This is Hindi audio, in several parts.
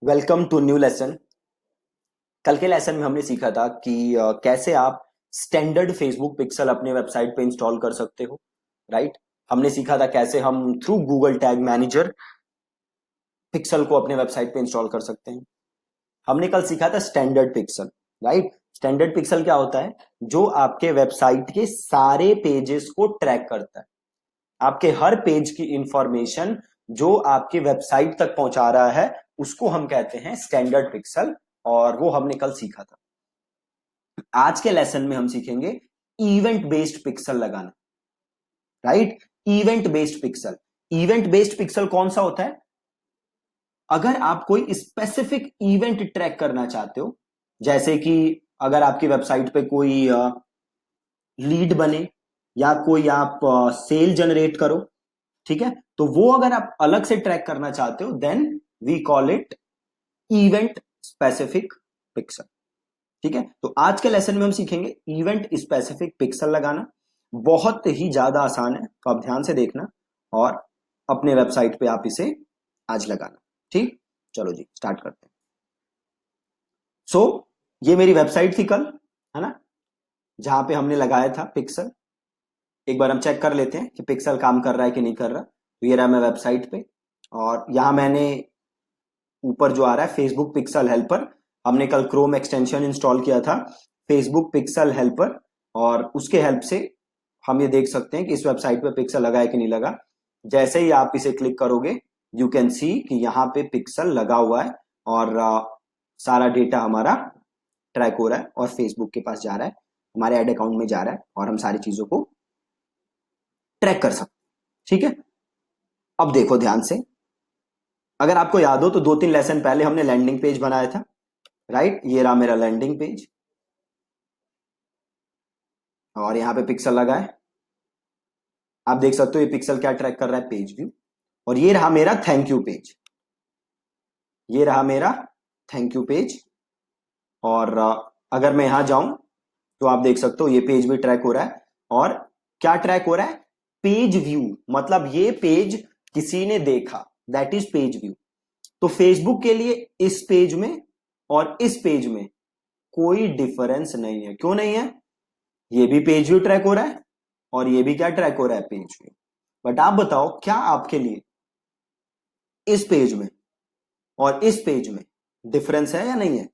Welcome to new lesson. कल के लेसन में हमने सीखा था कि कैसे आप स्टैंडर्ड फेसबुक पिक्सल अपने वेबसाइट पे इंस्टॉल कर सकते हो। राइट। हमने सीखा था कैसे हम through Google tag manager pixel को अपने वेबसाइट पे इंस्टॉल कर सकते हैं। हमने कल सीखा था standard pixel. Right. Standard pixel क्या होता है? जो आपके वेबसाइट के सारे पेजेस को ट्रैक करता है। आपके हर पेज की इंफॉर्मेशन जो आपके वेबसाइट तक पहुंचा रहा है उसको हम कहते हैं स्टैंडर्ड पिक्सल। और वो हमने कल सीखा था। आज के लेसन में हम सीखेंगे इवेंट बेस्ड पिक्सल लगाना। Right. Event based pixel. Event based pixel कौन सा होता है? अगर आप कोई स्पेसिफिक इवेंट ट्रैक करना चाहते हो, जैसे कि अगर आपकी वेबसाइट पे कोई लीड बने या कोई आप सेल जनरेट करो, ठीक है, तो वो अगर आप अलग से ट्रैक करना चाहते हो then we call it event specific pixel. ठीक है, तो आज के लेसन में हम सीखेंगे इवेंट स्पेसिफिक पिक्सल लगाना। बहुत ही ज्यादा आसान है, तो आप ध्यान से देखना और अपने वेबसाइट पे आप इसे आज लगाना। ठीक, चलो जी स्टार्ट करते हैं। सो ये मेरी वेबसाइट थी कल, है ना, जहां पे हमने लगाया था पिक्सल। एक बार हम चेक कर लेते हैं कि पिक्सल काम कर रहा है कि नहीं कर रहा। तो ये रहा मैं वेबसाइट पे, और यहां मैंने ऊपर जो आ रहा है फेसबुक पिक्सल हेल्पर, हमने कल क्रोम एक्सटेंशन इंस्टॉल किया था फेसबुक पिक्सल हेल्पर, और उसके हेल्प से हम ये देख सकते हैं कि इस वेबसाइट पे पिक्सल लगा है कि नहीं लगा। जैसे ही आप इसे क्लिक करोगे यू कैन सी कि यहाँ पे पिक्सल लगा हुआ है, और सारा डेटा हमारा ट्रैक हो रहा है और फेसबुक के पास जा रहा है, हमारे एड अकाउंट में जा रहा है, और हम सारी चीजों को ट्रैक कर सकते हैं। ठीक है, अब देखो ध्यान से। अगर आपको याद हो तो 2-3 लेसन पहले हमने लैंडिंग पेज बनाया था। राइट, ये रहा मेरा लैंडिंग पेज, और यहाँ पे पिक्सल लगा है। आप देख सकते हो ये पिक्सल क्या ट्रैक कर रहा है, पेज व्यू। और ये रहा मेरा थैंक यू पेज, ये रहा मेरा थैंक यू पेज। और अगर मैं यहां जाऊं तो आप देख सकते हो ये पेज भी ट्रैक हो रहा है। और क्या ट्रैक हो रहा है? पेज व्यू, मतलब ये पेज किसी ने देखा, दैट इज पेज व्यू। तो फेसबुक के लिए इस पेज में और इस पेज में कोई डिफरेंस नहीं है। क्यों नहीं है? ये भी पेज व्यू ट्रैक हो रहा है और ये भी क्या ट्रैक हो रहा है, पेज व्यू। बट आप बताओ क्या आपके लिए इस पेज में और इस पेज में डिफरेंस है या नहीं है?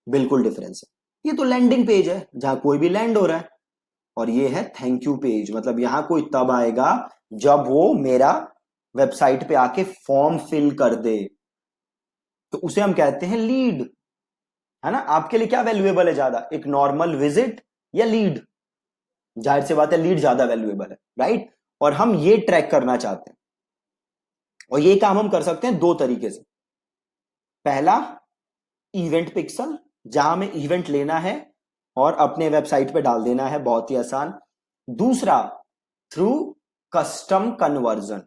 बिल्कुल डिफरेंस है। ये तो लैंडिंग पेज है जहां कोई भी लैंड हो रहा है, और ये है थैंक यू पेज, मतलब यहां कोई तब आएगा जब वो मेरा वेबसाइट पे आके फॉर्म फिल कर दे, तो उसे हम कहते हैं लीड। है ना, आपके लिए क्या वैल्यूएबल है ज्यादा, एक नॉर्मल विजिट या लीड? जाहिर सी बात है लीड ज्यादा वैल्यूएबल है। राइट, और हम ये ट्रैक करना चाहते हैं, और ये काम हम कर सकते हैं दो तरीके से। पहला, इवेंट पिक्सल, जहां में इवेंट लेना है और अपने वेबसाइट पे डाल देना है, बहुत ही आसान। दूसरा, through custom conversion.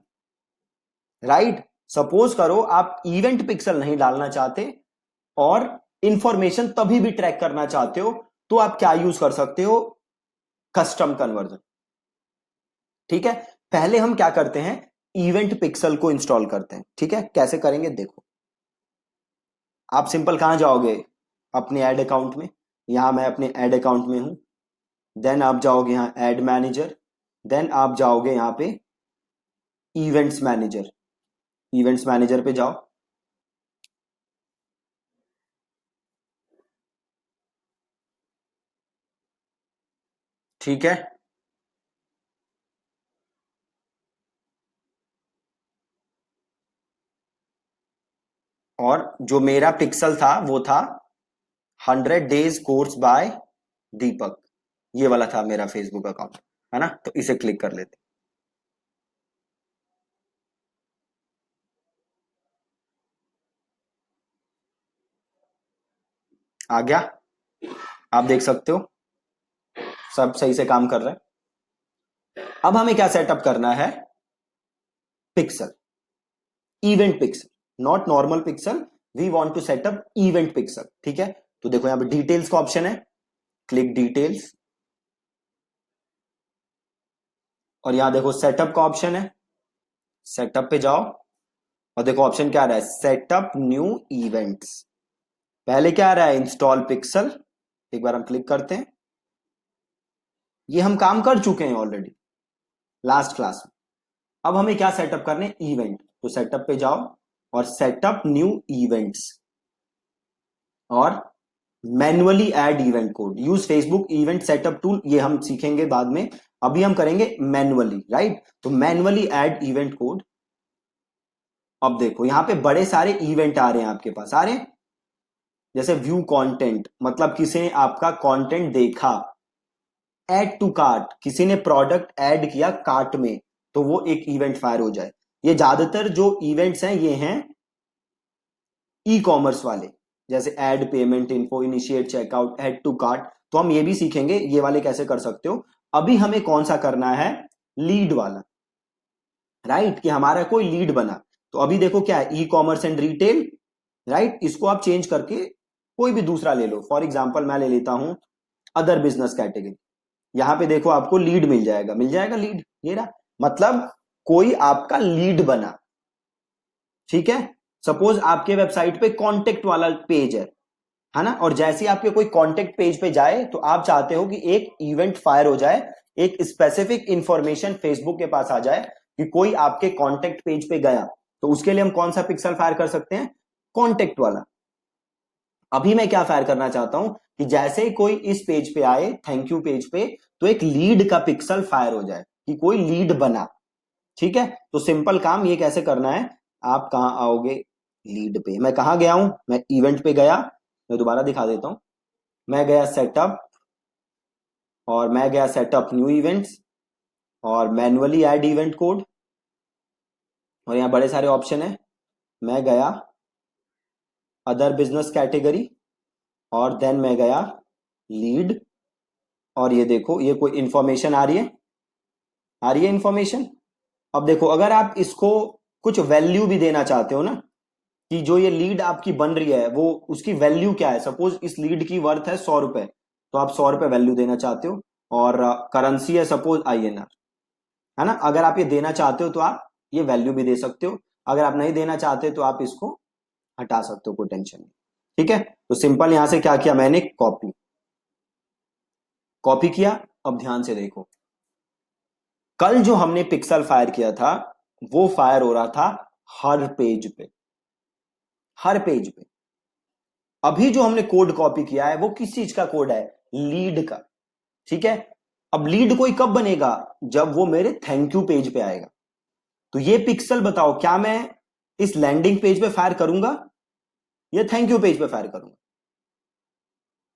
Right, suppose करो आप इवेंट पिक्सल नहीं डालना चाहते और इंफॉर्मेशन तभी भी ट्रैक करना चाहते हो, तो आप क्या यूज कर सकते हो? Custom conversion. ठीक है, पहले हम क्या करते हैं, इवेंट पिक्सल को इंस्टॉल करते हैं। ठीक है, कैसे करेंगे देखो। आप सिंपल कहां जाओगे, अपने एड अकाउंट में। यहां मैं अपने एड अकाउंट में हूं। देन आप जाओगे यहां एड मैनेजर। देन आप जाओगे यहां पे इवेंट्स मैनेजर। इवेंट्स मैनेजर पे जाओ। ठीक है, और जो मेरा पिक्सल था वो था 100 डेज कोर्स बाय दीपक। ये वाला था मेरा फेसबुक अकाउंट, है ना, तो इसे क्लिक कर लेते। आ गया, आप देख सकते हो सब सही से काम कर रहा है। अब हमें क्या सेटअप करना है, pixel, event pixel, not normal pixel. We want to setup event pixel. ठीक है, तो देखो यहां पे डिटेल्स का ऑप्शन है, क्लिक डिटेल्स। और यहां देखो सेटअप का ऑप्शन है, सेटअप पे जाओ। और देखो ऑप्शन क्या आ रहा है, सेटअप न्यू इवेंट्स। पहले क्या आ रहा है, इंस्टॉल पिक्सल। एक बार हम क्लिक करते हैं, ये हम काम कर चुके हैं ऑलरेडी लास्ट क्लास में। अब हमें क्या सेटअप करने, इवेंट। तो सेटअप पे जाओ और सेटअप न्यू इवेंट्स, और manually add event code, use Facebook event setup tool, ये हम सीखेंगे बाद में। अभी हम करेंगे मैन्युअली, राइट। तो मैन्युअली ऐड इवेंट कोड। अब देखो यहां पे बड़े सारे इवेंट आ रहे हैं आपके पास, आ रहे हैं। जैसे व्यू कंटेंट, मतलब किसी ने आपका कंटेंट देखा। ऐड टू कार्ट, किसी ने प्रोडक्ट ऐड किया कार्ट में, तो वो एक इवेंट फायर हो जाए। ये ज्यादातर जो इवेंट्स हैं ये हैं ई कॉमर्स वाले, जैसे add payment info, initiate checkout, add to cart. तो हम ये भी सीखेंगे ये वाले कैसे कर सकते हो। अभी हमें कौन सा करना है, लीड वाला, राइट, कि हमारा कोई लीड बना। तो अभी देखो क्या है, e commerce and retail, right. इसको आप चेंज करके कोई भी दूसरा ले लो। फॉर एग्जाम्पल मैं ले लेता हूं अदर बिजनेस कैटेगरी। यहां पे देखो आपको लीड मिल जाएगा, मिल जाएगा लीड, ये रहा। मतलब कोई आपका लीड बना, ठीक है। सपोज आपके वेबसाइट पे कॉन्टेक्ट वाला पेज है ना, और जैसे ही आपके कोई कॉन्टेक्ट पेज पे जाए तो आप चाहते हो कि एक इवेंट फायर हो जाए, एक स्पेसिफिक इंफॉर्मेशन फेसबुक के पास आ जाए कि कोई आपके कॉन्टेक्ट पेज पे गया। तो उसके लिए हम कौन सा पिक्सल फायर कर सकते हैं, कॉन्टेक्ट वाला। अभी मैं क्या फायर करना चाहता हूं कि जैसे ही कोई इस पेज पे आए, थैंक यू पेज पे, तो एक लीड का पिक्सल फायर हो जाए कि कोई लीड बना, ठीक है। तो सिंपल काम ये कैसे करना है, आप कहां आओगे, लीड पे। मैं कहां गया हूं, मैं इवेंट पे गया। मैं दोबारा दिखा देता हूं, मैं गया सेटअप, और मैं गया सेटअप न्यू इवेंट्स, और मैन्युअली ऐड इवेंट कोड, और यहाँ बड़े सारे ऑप्शन है। मैं गया अदर बिजनेस कैटेगरी, और देन मैं गया लीड। और ये देखो ये कोई इंफॉर्मेशन आ रही है, आ रही है इंफॉर्मेशन। अब देखो अगर आप इसको कुछ वैल्यू भी देना चाहते हो ना, कि जो ये लीड आपकी बन रही है वो उसकी वैल्यू क्या है। सपोज इस लीड की वर्थ है 100 रुपए, तो आप 100 रुपए वैल्यू देना चाहते हो, और करेंसी है सपोज INR, है ना। अगर आप ये देना चाहते हो तो आप ये वैल्यू भी दे सकते हो, अगर आप नहीं देना चाहते तो आप इसको हटा सकते हो, कोई टेंशन नहीं, ठीक है। तो सिंपल यहां से क्या किया मैंने, कॉपी, कॉपी किया। अब ध्यान से देखो, कल जो हमने पिक्सल फायर किया था वो फायर हो रहा था हर पेज पे, हर पेज पे। अभी जो हमने कोड कॉपी किया है वो किस चीज का कोड है, लीड का, ठीक है। अब लीड कोई कब बनेगा, जब वो मेरे थैंक यू पेज पे आएगा। तो ये पिक्सल बताओ, क्या मैं इस लैंडिंग पेज पे फायर करूंगा या थैंक यू पेज पे फायर करूंगा।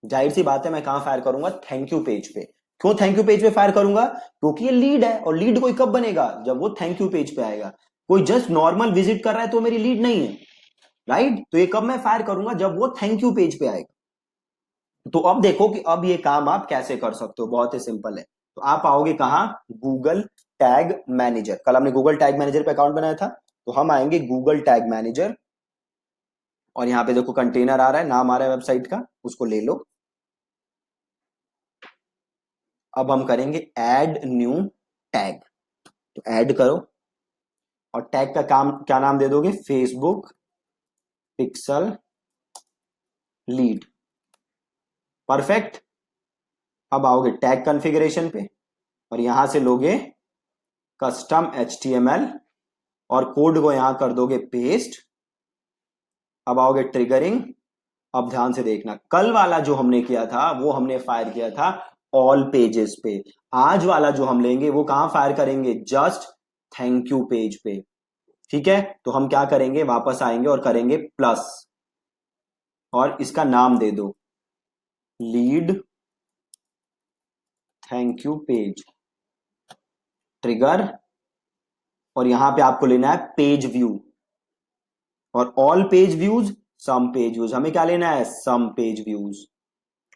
जाहिर सी बात है मैं कहां फायर करूंगा, थैंक यू पेज पे। क्यों थैंक यू पेज पे फायर करूंगा, क्योंकि ये लीड है, और लीड कोई कब बनेगा, जब वो थैंक यू पेज पे आएगा। कोई जस्ट नॉर्मल विजिट कर रहा है तो मेरी लीड नहीं है, राइट। तो ये कब मैं फायर करूंगा, जब वो थैंक यू पेज पे आएगा। तो अब देखो कि अब ये काम आप कैसे कर सकते हो, बहुत ही सिंपल है। तो आप आओगे कहां, गूगल टैग मैनेजर। कल हमने गूगल टैग मैनेजर पे अकाउंट बनाया था, तो हम आएंगे गूगल टैग मैनेजर, और यहां पे देखो कंटेनर आ रहा है, नाम आ रहा है वेबसाइट का, उसको ले लो। अब हम करेंगे ऐड न्यू टैग। तो ऐड करो, और टैग का काम क्या नाम दे दोगे, फेसबुक पिक्सल लीड, परफेक्ट। अब आओगे टैग कॉन्फ़िगरेशन पे, और यहां से लोगे कस्टम HTML, और कोड को यहां कर दोगे पेस्ट। अब आओगे ट्रिगरिंग। अब ध्यान से देखना, कल वाला जो हमने किया था वो हमने फायर किया था ऑल पेजेस पे। आज वाला जो हम लेंगे वो कहां फायर करेंगे, जस्ट थैंक यू पेज पे, ठीक है। तो हम क्या करेंगे, वापस आएंगे और करेंगे प्लस, और इसका नाम दे दो lead thank you page, trigger. और यहां पे आपको लेना है पेज व्यू, और ऑल पेज व्यूज, सम पेज व्यूज। हमें क्या लेना है, सम पेज व्यूज।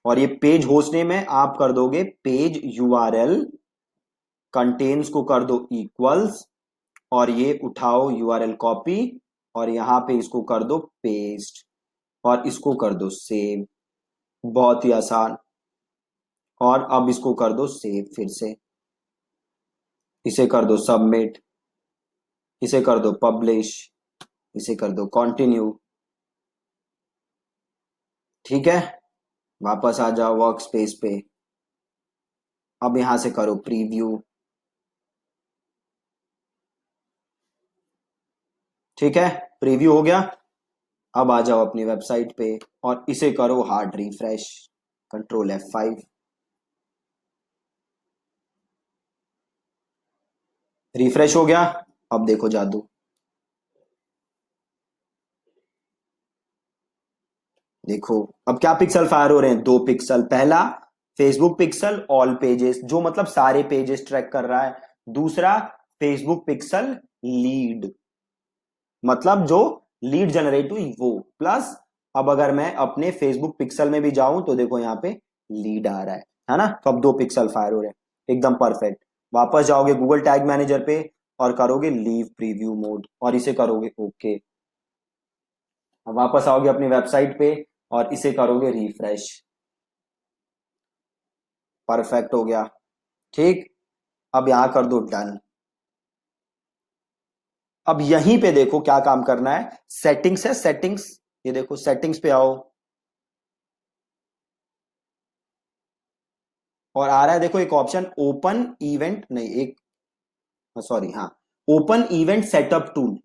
और ये पेज होस्ट नेम है, आप कर दोगे पेज URL, कंटेन्स को कर दो इक्वल्स, और ये उठाओ URL कॉपी, और यहां पे इसको कर दो पेस्ट, और इसको कर दो सेव। बहुत ही आसान। और अब इसको कर दो सेव, फिर से इसे कर दो सबमिट, इसे कर दो पब्लिश, इसे कर दो कंटिन्यू। ठीक है, वापस आ जाओ वर्क स्पेस पे। अब यहां से करो प्रीव्यू। ठीक है, प्रीव्यू हो गया। अब आ जाओ अपनी वेबसाइट पे और इसे करो hard refresh. Control F5। Refresh हो गया। अब देखो जादू। देखो अब क्या पिक्सल फायर हो रहे हैं, 2 पिक्सल। पहला फेसबुक पिक्सल ऑल पेजेस, जो मतलब सारे पेजेस ट्रैक कर रहा है। दूसरा फेसबुक पिक्सल लीड, मतलब जो लीड जनरेट हुई वो। प्लस अब अगर मैं अपने फेसबुक पिक्सल में भी जाऊं तो देखो यहाँ पे लीड आ रहा है ना। तो अब 2 पिक्सल फायर हो रहे हैं, एकदम परफेक्ट। वापस जाओगे गूगल टैग मैनेजर पे और करोगे लीव प्रीव्यू मोड और इसे करोगे ओके। अब वापस आओगे अपनी वेबसाइट पे और इसे करोगे रिफ्रेश। परफेक्ट हो गया। ठीक, अब यहां कर दो डन। अब यहीं पे देखो क्या काम करना है, सेटिंग्स है, सेटिंग्स। ये देखो सेटिंग्स पे आओ और आ रहा है देखो एक ऑप्शन ओपन इवेंट, नहीं एक, सॉरी हाँ, ओपन इवेंट सेटअप टूल।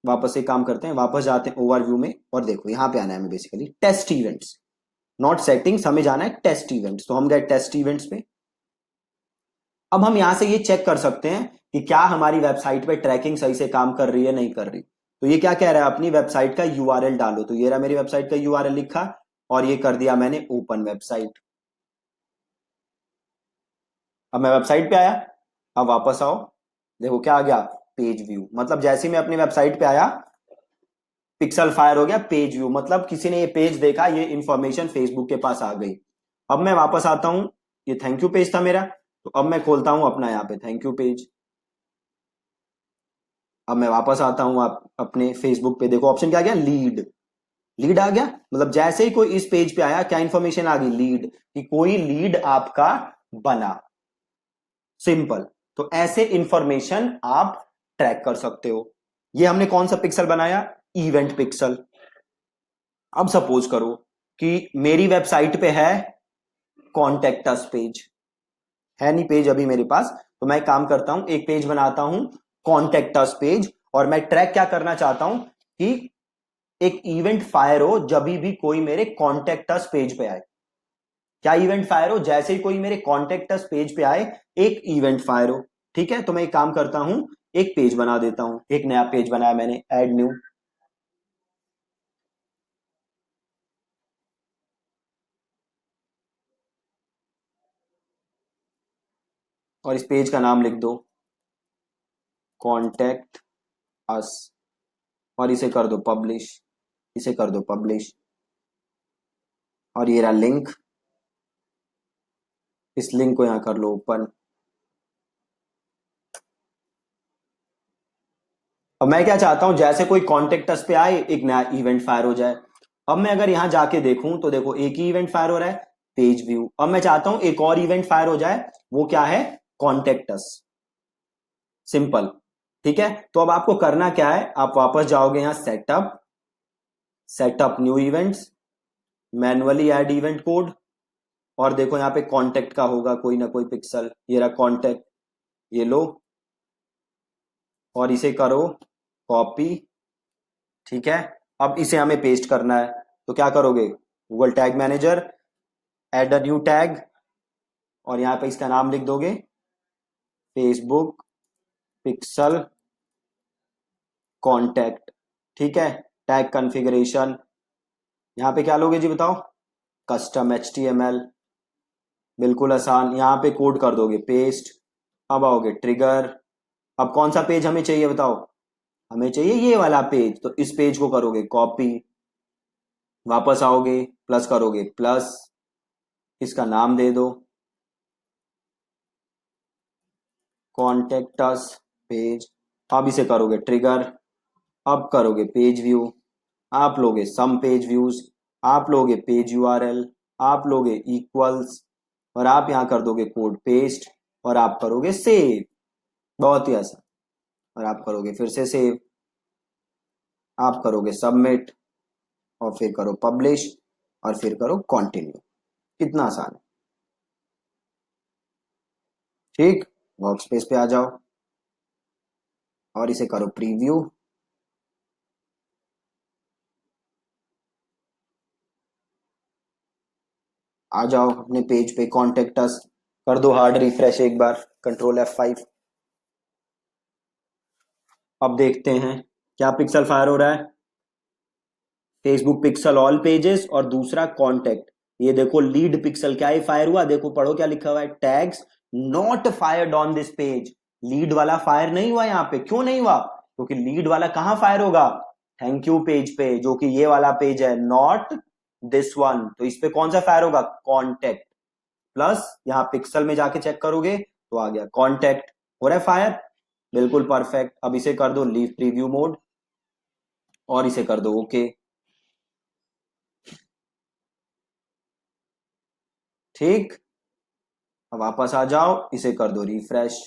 वापस एक काम करते हैं, वापस जाते हैं ओवरव्यू में और देखो यहां पे आना है हमें basically test events, not settings, हमें जाना है टेस्ट इवेंट्स। तो हम गए टेस्ट इवेंट्स पे। अब हम यहां से ये चेक कर सकते हैं कि क्या हमारी वेबसाइट पे ट्रैकिंग सही से काम कर रही है नहीं कर रही। तो ये क्या कह रहा है, अपनी वेबसाइट का यूआरएल डालो। तो ये रहा मेरी वेबसाइट का यूआरएल लिखा और ये कर दिया मैंने ओपन वेबसाइट। अब मैं वेबसाइट पे आया। अब वापस आओ, देखो क्या आ गया, पेज व्यू। मतलब जैसे ही मैं अपनी वेबसाइट पे आया पिक्सल फायर हो गया पेज व्यू, मतलब किसी ने ये पेज देखा, ये इंफॉर्मेशन फेसबुक के पास आ गई। अब मैं वापस आता हूं, ये थैंक यू पेज था मेरा। तो अब मैं खोलता हूं अपना यहाँ पे थैंक यू पेज। अब मैं वापस आता हूं आप अपने फेसबुक पे, देखो ऑप्शन क्या आ गया, लीड। लीड आ गया, मतलब जैसे ही कोई इस पेज पे आया क्या इंफॉर्मेशन आ गई, लीड, कि कोई लीड आपका बना। सिंपल। तो ऐसे इंफॉर्मेशन आप ट्रैक कर सकते हो। ये हमने कौन सा पिक्सल बनाया, इवेंट पिक्सल। अब सपोज करो कि मेरी वेबसाइट पे है कॉन्टेक्ट अस पेज, है नहीं पेज अभी मेरे पास। तो मैं काम करता हूं, एक पेज बनाता हूं कॉन्टेक्ट अस पेज, और मैं ट्रैक क्या करना चाहता हूं कि एक इवेंट फायर हो जब भी कोई मेरे कॉन्टेक्ट अस पेज पे आए। क्या इवेंट फायर हो, जैसे ही कोई मेरे कॉन्टेक्ट अस पेज पे आए एक इवेंट फायर हो। ठीक है, तो मैं एक काम करता हूं, एक पेज बना देता हूं, एक नया पेज बनाया मैंने, ऐड न्यू। और इस पेज का नाम लिख दो कॉन्टेक्ट अस और इसे कर दो पब्लिश। इसे कर दो पब्लिश और ये रहा लिंक। इस लिंक को यहां कर लो ओपन। अब मैं क्या चाहता हूं, जैसे कोई कॉन्टेक्ट अस पे आए एक नया इवेंट फायर हो जाए। अब मैं अगर यहां जाके देखूं तो देखो एक ही इवेंट फायर हो रहा है, पेज व्यू। अब मैं चाहता हूं एक और इवेंट फायर हो जाए, वो क्या है, कॉन्टेक्ट अस। सिंपल। ठीक है, तो अब आपको करना क्या है, आप वापस जाओगे यहां setup, setup new events, manually add event code, और देखो यहां पे कॉन्टेक्ट का होगा कोई ना कोई पिक्सल, ये रहा कॉन्टेक्ट। ये लो और इसे करो कॉपी। ठीक है, अब इसे हमें पेस्ट करना है। तो क्या करोगे, Google tag manager, add a new tag, और यहां पे इसका नाम लिख दोगे फेसबुक पिक्सल कॉन्टेक्ट। ठीक है, टैग कॉन्फ़िगरेशन, यहां पे क्या लोगे जी बताओ, कस्टम HTML। बिल्कुल आसान, यहां पे कोड कर दोगे पेस्ट। अब आओगे ट्रिगर। अब कौन सा पेज हमें चाहिए बताओ, हमें चाहिए ये वाला पेज, तो इस पेज को करोगे कॉपी। वापस आओगे प्लस करोगे प्लस, इसका नाम दे दो कॉन्टेक्ट अस पेज। अब इसे करोगे ट्रिगर। अब करोगे पेज व्यू, आप लोगे सम पेज व्यूज, आप लोगे पेज यूआरएल, आप लोगे इक्वल्स, और आप यहां कर दोगे कोड पेस्ट और आप करोगे सेव। बहुत ही आसान। और आप करोगे फिर से सेव। आप करोगे सबमिट और फिर करो पब्लिश और फिर करो कंटिन्यू। कितना आसान है। ठीक, वर्कस्पेस पे आ जाओ और इसे करो प्रीव्यू। आ जाओ अपने पेज पे, कॉन्टेक्ट अस कर दो हार्ड रिफ्रेश एक बार, कंट्रोल F5। अब देखते हैं क्या पिक्सल फायर हो रहा है। फेसबुक पिक्सल ऑल पेजेस और दूसरा कांटेक्ट। ये देखो लीड पिक्सल क्या ही फायर हुआ, देखो पढ़ो क्या लिखा हुआ है, tags not fired on this page. Lead वाला फायर नहीं हुआ यहाँ पे, क्यों नहीं हुआ? क्योंकि लीड वाला कहां फायर होगा? थैंक यू पेज पे, जो कि ये वाला पेज है, नॉट दिस वन। तो इस पे कौन सा फायर होगा? कॉन्टेक्ट। प्लस यहां पिक्सल में जाके चेक करोगे तो आ गया कॉन्टेक्ट। हो रहा है फायर, बिल्कुल परफेक्ट। अब इसे कर दो लीव प्रीव्यू मोड और इसे कर दो ओके। ठीक, अब वापस आ जाओ, इसे कर दो रिफ्रेश।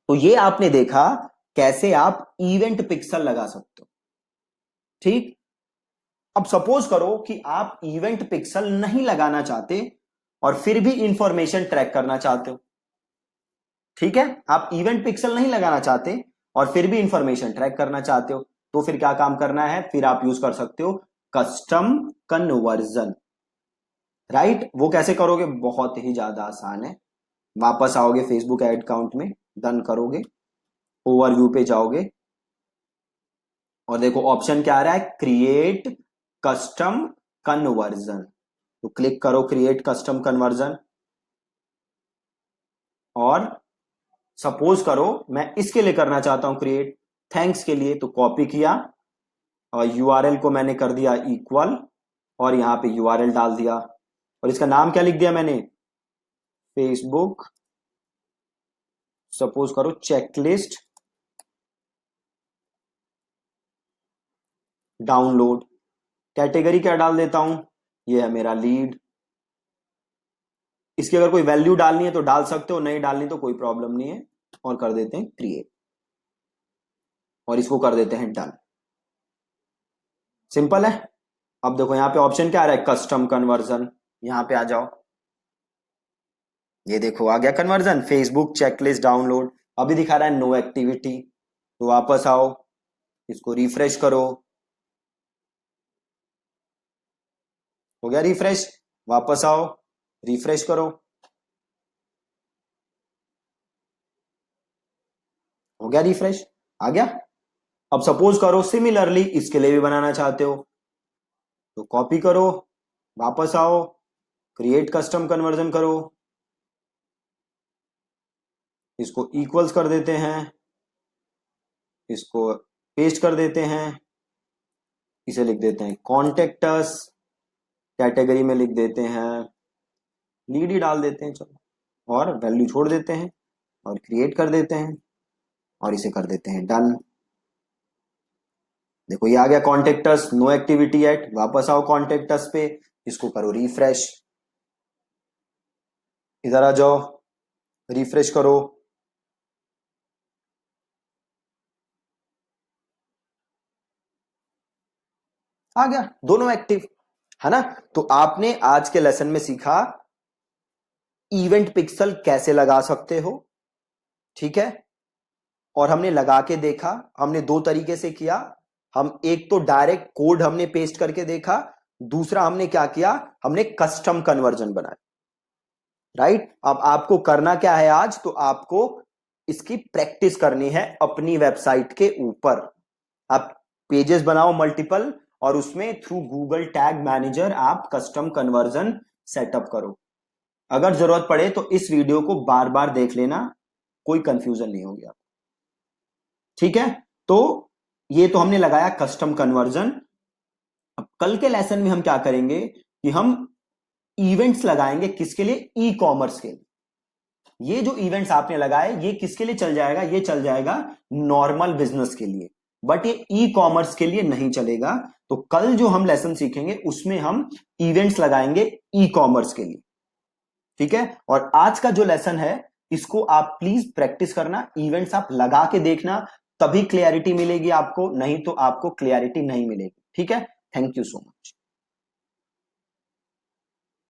तो ये आपने देखा कैसे आप इवेंट पिक्सल लगा सकते हो। ठीक, अब सपोज करो कि आप इवेंट पिक्सल नहीं लगाना चाहते और फिर भी इंफॉर्मेशन ट्रैक करना चाहते हो। ठीक है, आप इवेंट पिक्सल नहीं लगाना चाहते और फिर भी इंफॉर्मेशन ट्रैक करना चाहते हो, तो फिर क्या काम करना है? फिर आप यूज कर सकते हो कस्टम कन्वर्जन। राइट, वो कैसे करोगे? बहुत ही ज्यादा आसान है। वापस आओगे फेसबुक एड अकाउंट में, डन करोगे, ओवरव्यू पे जाओगे और देखो ऑप्शन क्या आ रहा है, क्रिएट कस्टम कन्वर्जन। तो क्लिक करो क्रिएट कस्टम कन्वर्जन और सपोज करो मैं इसके लिए करना चाहता हूं क्रिएट, थैंक्स के लिए, तो कॉपी किया और यूआरएल को मैंने कर दिया इक्वल और यहां पे यूआरएल डाल दिया और इसका नाम क्या लिख दिया मैंने? फेसबुक सपोज करो चेकलिस्ट डाउनलोड। कैटेगरी क्या डाल देता हूं? ये है मेरा लीड। इसकी अगर कोई वैल्यू डालनी है तो डाल सकते हो, नहीं डालनी तो कोई प्रॉब्लम नहीं है। और कर देते हैं क्रिएट और इसको कर देते हैं डन। सिंपल है। अब देखो यहां पे ऑप्शन क्या आ रहा है, कस्टम कन्वर्जन। यहां पे आ जाओ, ये देखो आ गया कन्वर्जन, फेसबुक चेकलिस्ट डाउनलोड। अभी दिखा रहा है नो एक्टिविटी, तो वापस आओ, इसको रिफ्रेश करो, हो गया रिफ्रेश। वापस आओ, रिफ्रेश करो, हो गया रिफ्रेश, आ गया। अब सपोज करो सिमिलरली इसके लिए भी बनाना चाहते हो, तो कॉपी करो, वापस आओ, क्रिएट कस्टम कन्वर्जन करो, इसको इक्वल्स कर देते हैं, इसको पेस्ट कर देते हैं, इसे लिख देते हैं कॉन्टेक्ट अस, कैटेगरी में लिख देते हैं लीड ही डाल देते हैं, चलो, और वैल्यू छोड़ देते हैं और क्रिएट कर देते हैं और इसे कर देते हैं डन। देखो ये आ गया कॉन्टेक्टस, नो एक्टिविटी एट। वापस आओ कॉन्टेक्टस पे, इसको करो रिफ्रेश, इधर आ जाओ, रिफ्रेश करो, आ गया दोनों एक्टिव, है ना। तो आपने आज के लेसन में सीखा इवेंट पिक्सल कैसे लगा सकते हो। ठीक है, और हमने लगा के देखा, हमने दो तरीके से किया। हम एक तो डायरेक्ट कोड हमने पेस्ट करके देखा, दूसरा हमने क्या किया, हमने कस्टम कन्वर्जन बनाया। राइट, अब आपको करना क्या है आज, तो आपको इसकी प्रैक्टिस करनी है अपनी वेबसाइट के ऊपर। आप पेजेस बनाओ मल्टीपल और उसमें थ्रू गूगल टैग मैनेजर आप कस्टम कन्वर्जन सेटअप करो। अगर जरूरत पड़े तो इस वीडियो को बार बार देख लेना, कोई कंफ्यूजन नहीं होगी आप। ठीक है, तो ये तो हमने लगाया कस्टम कन्वर्जन। अब कल के लेसन में हम क्या करेंगे कि हम इवेंट्स लगाएंगे, किसके लिए? ई कॉमर्स के लिए। ये जो इवेंट्स आपने लगाए ये किसके लिए चल जाएगा? ये चल जाएगा नॉर्मल बिजनेस के लिए, बट ये ई कॉमर्स के लिए नहीं चलेगा। तो कल जो हम लेसन सीखेंगे उसमें हम इवेंट्स लगाएंगे ई कॉमर्स के लिए। ठीक है, और आज का जो लेसन है इसको आप प्लीज प्रैक्टिस करना, इवेंट्स आप लगा के देखना, तभी क्लियरिटी मिलेगी आपको, नहीं तो आपको क्लियरिटी नहीं मिलेगी। ठीक है, थैंक यू सो मच।